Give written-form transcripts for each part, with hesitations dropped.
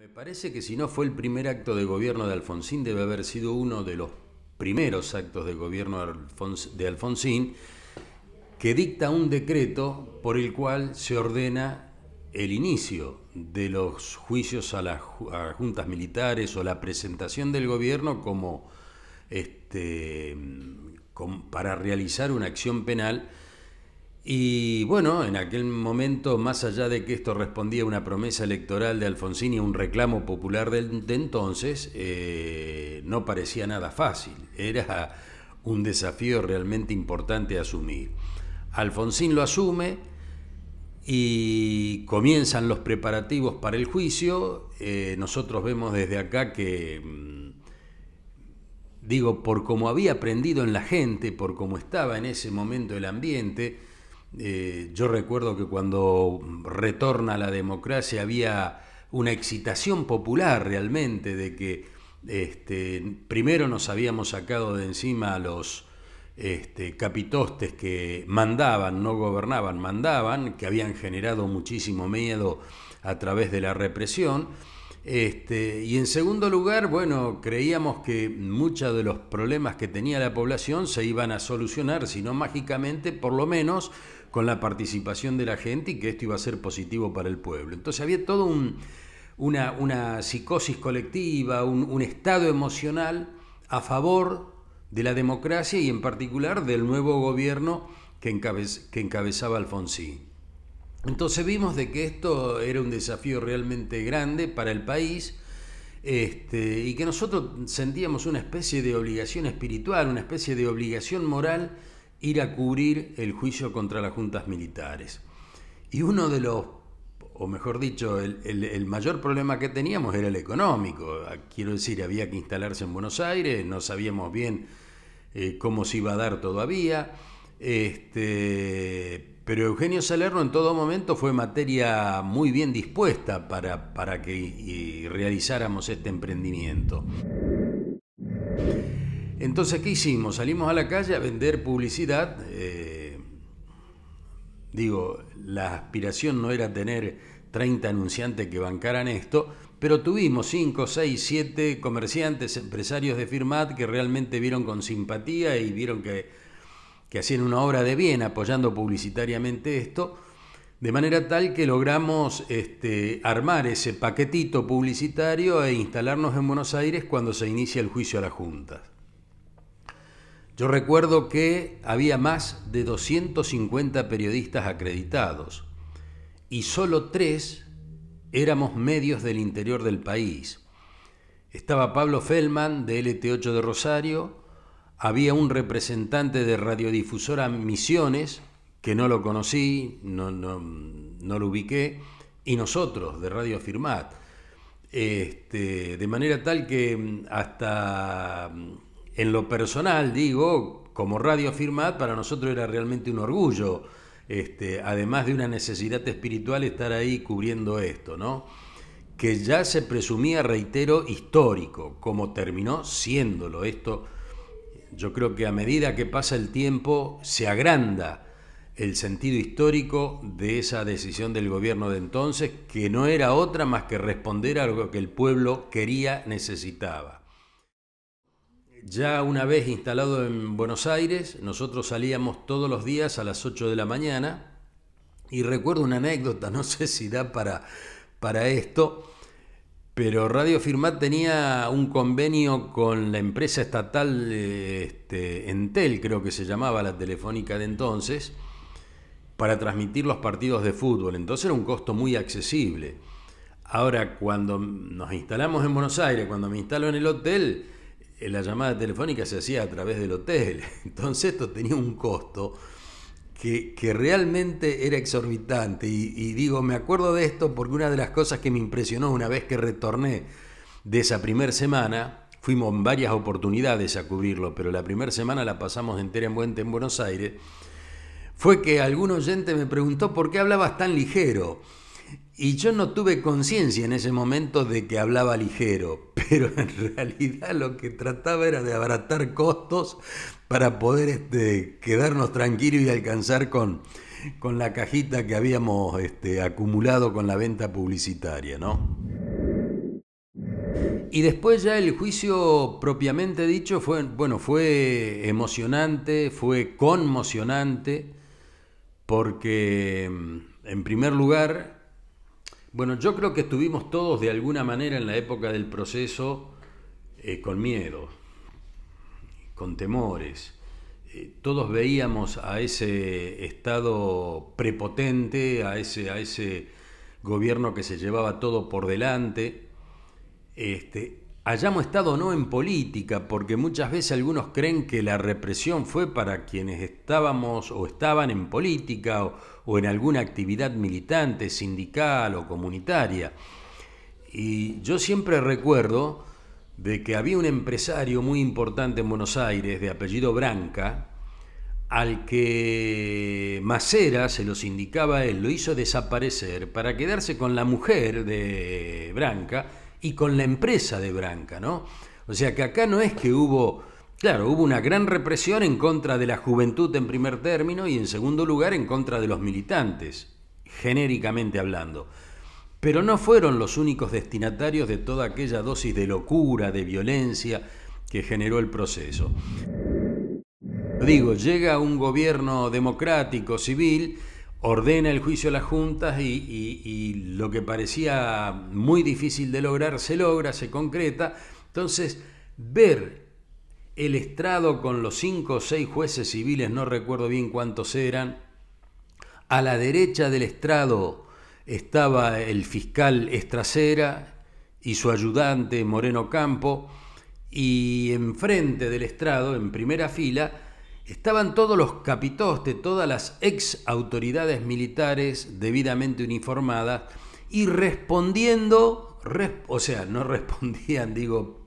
Me parece que si no fue el primer acto de gobierno de Alfonsín, debe haber sido uno de los primeros actos de gobierno de Alfonsín, que dicta un decreto por el cual se ordena el inicio de los juicios a juntas militares o la presentación del gobierno como para realizar una acción penal. Y bueno, en aquel momento, más allá de que esto respondía a una promesa electoral de Alfonsín y a un reclamo popular de entonces, no parecía nada fácil. Era un desafío realmente importante a asumir. Alfonsín lo asume y comienzan los preparativos para el juicio. Nosotros vemos desde acá que, por cómo había aprendido en la gente, por cómo estaba en ese momento el ambiente. Yo recuerdo que cuando retorna la democracia había una excitación popular realmente de que primero nos habíamos sacado de encima a los capitostes que mandaban, no gobernaban, mandaban, que habían generado muchísimo miedo a través de la represión. Y en segundo lugar, bueno, creíamos que muchos de los problemas que tenía la población se iban a solucionar, si no mágicamente, por lo menos con la participación de la gente, y que esto iba a ser positivo para el pueblo. Entonces había todo una psicosis colectiva, un estado emocional a favor de la democracia y en particular del nuevo gobierno que encabezaba Alfonsín. Entonces vimos de que esto era un desafío realmente grande para el país, y que nosotros sentíamos una especie de obligación espiritual, una especie de obligación moral, ir a cubrir el juicio contra las juntas militares. Y uno de los, o mejor dicho, el mayor problema que teníamos era el económico. Quiero decir, había que instalarse en Buenos Aires, no sabíamos bien cómo se iba a dar todavía. Pero Eugenio Salerno en todo momento fue materia muy bien dispuesta para que realizáramos este emprendimiento. Entonces, ¿qué hicimos? Salimos a la calle a vender publicidad. La aspiración no era tener 30 anunciantes que bancaran esto, pero tuvimos 5, 6, 7 comerciantes, empresarios de Firmat que realmente vieron con simpatía y vieron que hacían una obra de bien apoyando publicitariamente esto, de manera tal que logramos armar ese paquetito publicitario e instalarnos en Buenos Aires cuando se inicia el juicio a las juntas. Yo recuerdo que había más de 250 periodistas acreditados y solo 3 éramos medios del interior del país. Estaba Pablo Feldman de LT8 de Rosario, había un representante de radiodifusora Misiones, que no lo conocí, no lo ubiqué, y nosotros de Radio Firmat. De manera tal que hasta en lo personal, como Radio Firmat, para nosotros era realmente un orgullo, además de una necesidad espiritual, estar ahí cubriendo esto, ¿no? Que ya se presumía, reitero, histórico, como terminó siéndolo. Esto, yo creo que a medida que pasa el tiempo se agranda el sentido histórico de esa decisión del gobierno de entonces, que no era otra más que responder a lo que el pueblo quería, necesitaba. Ya una vez instalado en Buenos Aires, nosotros salíamos todos los días a las 8 de la mañana, y recuerdo una anécdota, no sé si da para esto, pero Radio Firmat tenía un convenio con la empresa estatal Entel, creo que se llamaba la telefónica de entonces, para transmitir los partidos de fútbol. Entonces era un costo muy accesible. Ahora, cuando nos instalamos en Buenos Aires, cuando me instalo en el hotel, la llamada telefónica se hacía a través del hotel. Entonces esto tenía un costo que realmente era exorbitante. Me acuerdo de esto porque una de las cosas que me impresionó una vez que retorné de esa primera semana, fuimos en varias oportunidades a cubrirlo, pero la primera semana la pasamos entera en Buenos Aires, fue que algún oyente me preguntó por qué hablabas tan ligero. Y yo no tuve conciencia en ese momento de que hablaba ligero, pero en realidad lo que trataba era de abaratar costos para poder quedarnos tranquilos y alcanzar con la cajita que habíamos acumulado con la venta publicitaria, ¿no? Y después ya el juicio propiamente dicho fue, bueno, fue emocionante, fue conmocionante, porque en primer lugar, bueno, yo creo que estuvimos todos de alguna manera en la época del proceso con miedo, con temores. Todos veíamos a ese Estado prepotente, a ese gobierno que se llevaba todo por delante. Hayamos estado o no en política, porque muchas veces algunos creen que la represión fue para quienes estábamos o estaban en política o en alguna actividad militante, sindical o comunitaria. Y yo siempre recuerdo de que había un empresario muy importante en Buenos Aires, de apellido Branca, al que Macera, se los indicaba él, lo hizo desaparecer para quedarse con la mujer de Branca y con la empresa de Branca, ¿no? O sea que acá no es que hubo, claro, hubo una gran represión en contra de la juventud en primer término y en segundo lugar en contra de los militantes, genéricamente hablando. Pero no fueron los únicos destinatarios de toda aquella dosis de locura, de violencia que generó el proceso. Digo, llega un gobierno democrático, civil, ordena el juicio a las juntas y lo que parecía muy difícil de lograr se logra, se concreta. Entonces, ver el estrado con los 5 o 6 jueces civiles, no recuerdo bien cuántos eran, a la derecha del estrado estaba el fiscal Estracera y su ayudante Moreno Campo, y enfrente del estrado, en primera fila, estaban todos los capitostes, todas las ex autoridades militares debidamente uniformadas y respondiendo, o sea, no respondían, digo,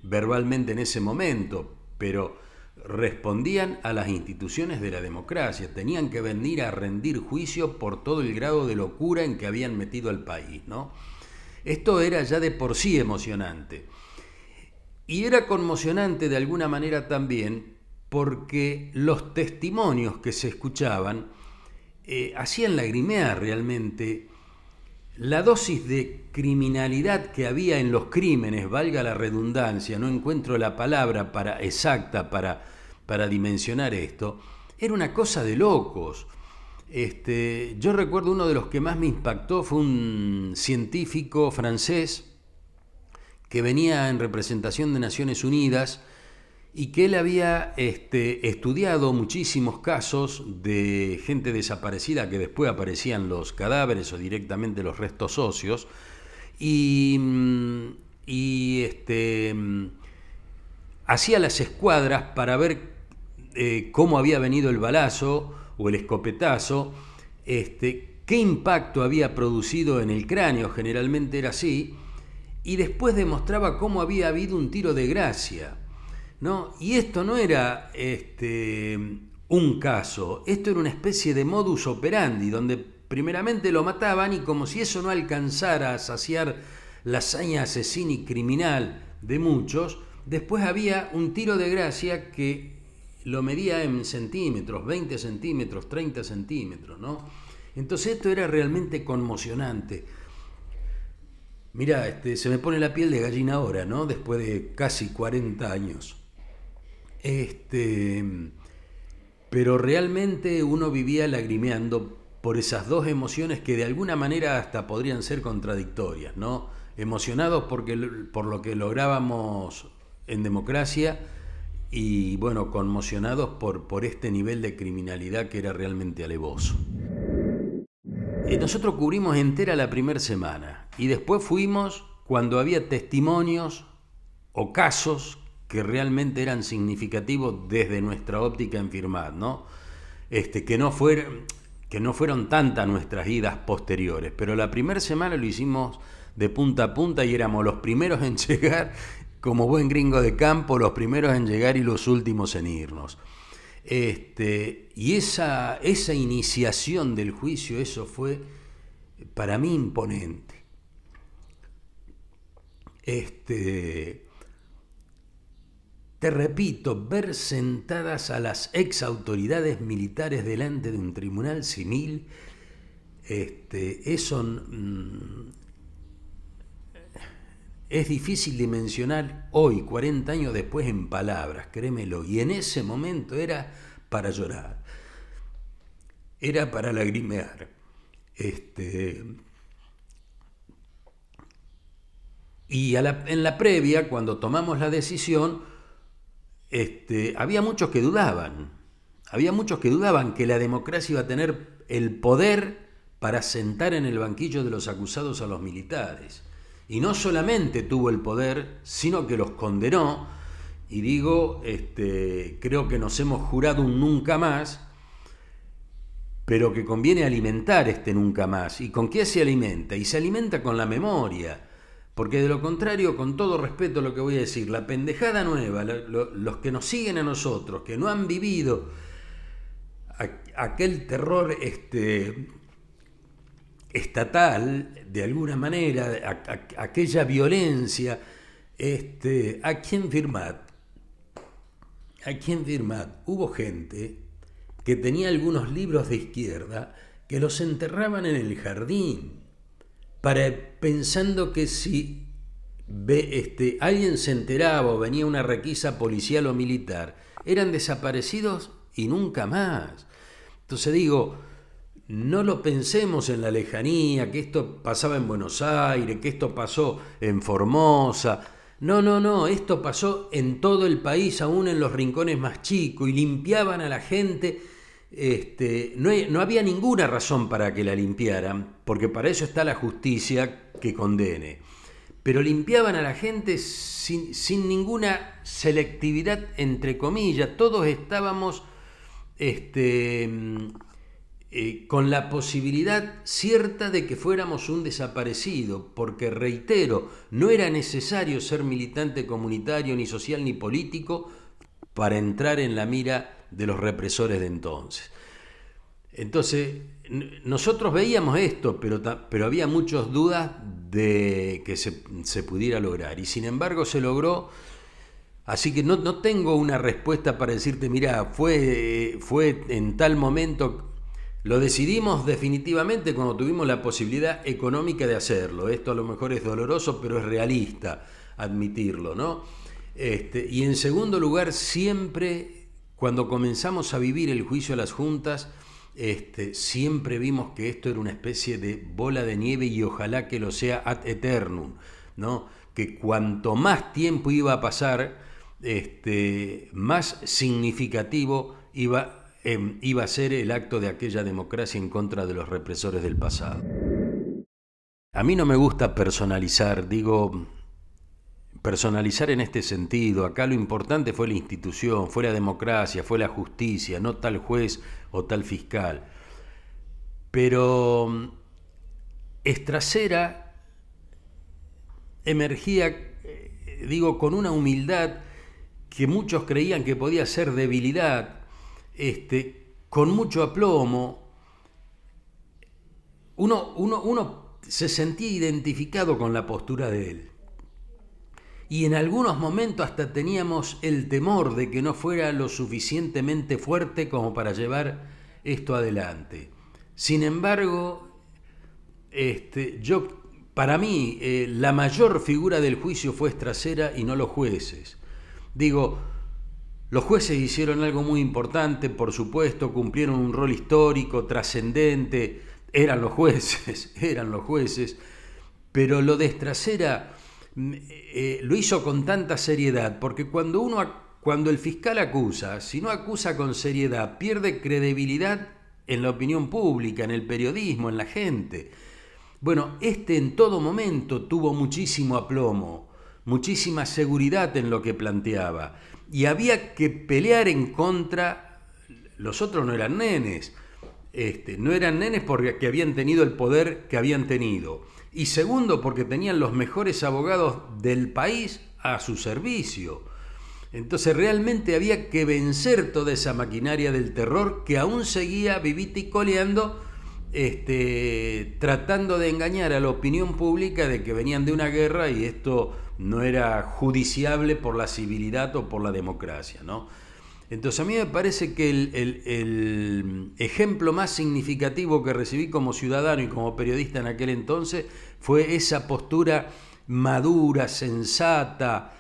verbalmente en ese momento, pero respondían a las instituciones de la democracia, tenían que venir a rendir juicio por todo el grado de locura en que habían metido al país, ¿no? Esto era ya de por sí emocionante. Y era conmocionante de alguna manera también porque los testimonios que se escuchaban hacían lagrimear realmente la dosis de criminalidad que había en los crímenes, valga la redundancia, no encuentro la palabra exacta para dimensionar esto, era una cosa de locos. Yo recuerdo uno de los que más me impactó fue un científico francés que venía en representación de Naciones Unidas y que él había estudiado muchísimos casos de gente desaparecida que después aparecían los cadáveres o directamente los restos óseos y hacía las escuadras para ver cómo había venido el balazo o el escopetazo, qué impacto había producido en el cráneo, generalmente era así, y después demostraba cómo había habido un tiro de gracia, ¿no? Y esto no era un caso, esto era una especie de modus operandi, donde primeramente lo mataban y como si eso no alcanzara a saciar la hazaña asesina y criminal de muchos, después había un tiro de gracia que lo medía en centímetros, 20 centímetros, 30 centímetros, ¿no? Entonces esto era realmente conmocionante. Mirá, se me pone la piel de gallina ahora, ¿no? Después de casi 40 años. Pero realmente uno vivía lagrimeando por esas dos emociones que de alguna manera hasta podrían ser contradictorias, ¿no? Emocionados por lo que lográbamos en democracia y, bueno, conmocionados por este nivel de criminalidad que era realmente alevoso. Nosotros cubrimos entera la primera semana y después fuimos cuando había testimonios o casos que realmente eran significativos desde nuestra óptica en Firmat, ¿no? Que no fueron tantas nuestras idas posteriores, pero la primera semana lo hicimos de punta a punta y éramos los primeros en llegar, como buen gringo de campo, los primeros en llegar y los últimos en irnos. Y esa iniciación del juicio, eso fue para mí imponente. Te repito, ver sentadas a las ex autoridades militares delante de un tribunal civil, eso es difícil dimensionar hoy, 40 años después, en palabras, créemelo. Y en ese momento era para llorar, era para lagrimear. Y en la previa, cuando tomamos la decisión, había muchos que dudaban. Había muchos que dudaban que la democracia iba a tener el poder para sentar en el banquillo de los acusados a los militares. Y no solamente tuvo el poder, sino que los condenó. Y digo, creo que nos hemos jurado un nunca más, pero que conviene alimentar este nunca más. ¿Y con qué se alimenta? Y se alimenta con la memoria. Porque de lo contrario, con todo respeto a lo que voy a decir, la pendejada nueva, los que nos siguen a nosotros, que no han vivido aquel terror estatal, de alguna manera, aquella violencia, aquí en Firmat hubo gente que tenía algunos libros de izquierda que los enterraban en el jardín, pensando que si alguien se enteraba o venía una requisa policial o militar, eran desaparecidos y nunca más. Entonces digo, no lo pensemos en la lejanía, que esto pasaba en Buenos Aires, que esto pasó en Formosa. No, esto pasó en todo el país, aún en los rincones más chicos, y limpiaban a la gente. No había ninguna razón para que la limpiaran, porque para eso está la justicia que condene. Pero limpiaban a la gente sin ninguna selectividad, entre comillas. Todos estábamos con la posibilidad cierta de que fuéramos un desaparecido, porque, reitero, no era necesario ser militante comunitario, ni social, ni político para entrar en la mira de los represores de entonces. Entonces, nosotros veíamos esto, pero había muchas dudas de que se pudiera lograr, y sin embargo se logró. Así que no tengo una respuesta para decirte, mira, fue en tal momento. Lo decidimos definitivamente cuando tuvimos la posibilidad económica de hacerlo. Esto a lo mejor es doloroso, pero es realista admitirlo, ¿no? Y en segundo lugar, siempre cuando comenzamos a vivir el juicio a las juntas, siempre vimos que esto era una especie de bola de nieve, y ojalá que lo sea ad eternum, ¿no? Que cuanto más tiempo iba a pasar, más significativo iba a ser el acto de aquella democracia en contra de los represores del pasado. A mí no me gusta personalizar, personalizar en este sentido. Acá lo importante fue la institución, fue la democracia, fue la justicia, no tal juez o tal fiscal. Pero Estracera emergía, con una humildad que muchos creían que podía ser debilidad, con mucho aplomo. Uno se sentía identificado con la postura de él. Y en algunos momentos hasta teníamos el temor de que no fuera lo suficientemente fuerte como para llevar esto adelante. Sin embargo, para mí, la mayor figura del juicio fue Estracera y no los jueces. Los jueces hicieron algo muy importante, por supuesto, cumplieron un rol histórico, trascendente, eran los jueces, pero lo de Estracera lo hizo con tanta seriedad, porque cuando el fiscal acusa, si no acusa con seriedad, pierde credibilidad en la opinión pública, en el periodismo, en la gente. Bueno, en todo momento tuvo muchísimo aplomo, muchísima seguridad en lo que planteaba, y había que pelear en contra. Los otros no eran nenes, no eran nenes porque habían tenido el poder que habían tenido, y segundo porque tenían los mejores abogados del país a su servicio. Entonces realmente había que vencer toda esa maquinaria del terror que aún seguía vivita y coleando, tratando de engañar a la opinión pública de que venían de una guerra y esto no era judiciable por la civilidad o por la democracia, ¿no? Entonces a mí me parece que el ejemplo más significativo que recibí como ciudadano y como periodista en aquel entonces fue esa postura madura, sensata,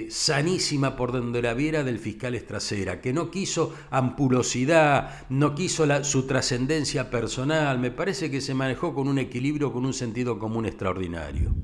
sanísima por donde la viera del fiscal Estracera, que no quiso ampulosidad, no quiso su trascendencia personal. Me parece que se manejó con un equilibrio, con un sentido común extraordinario.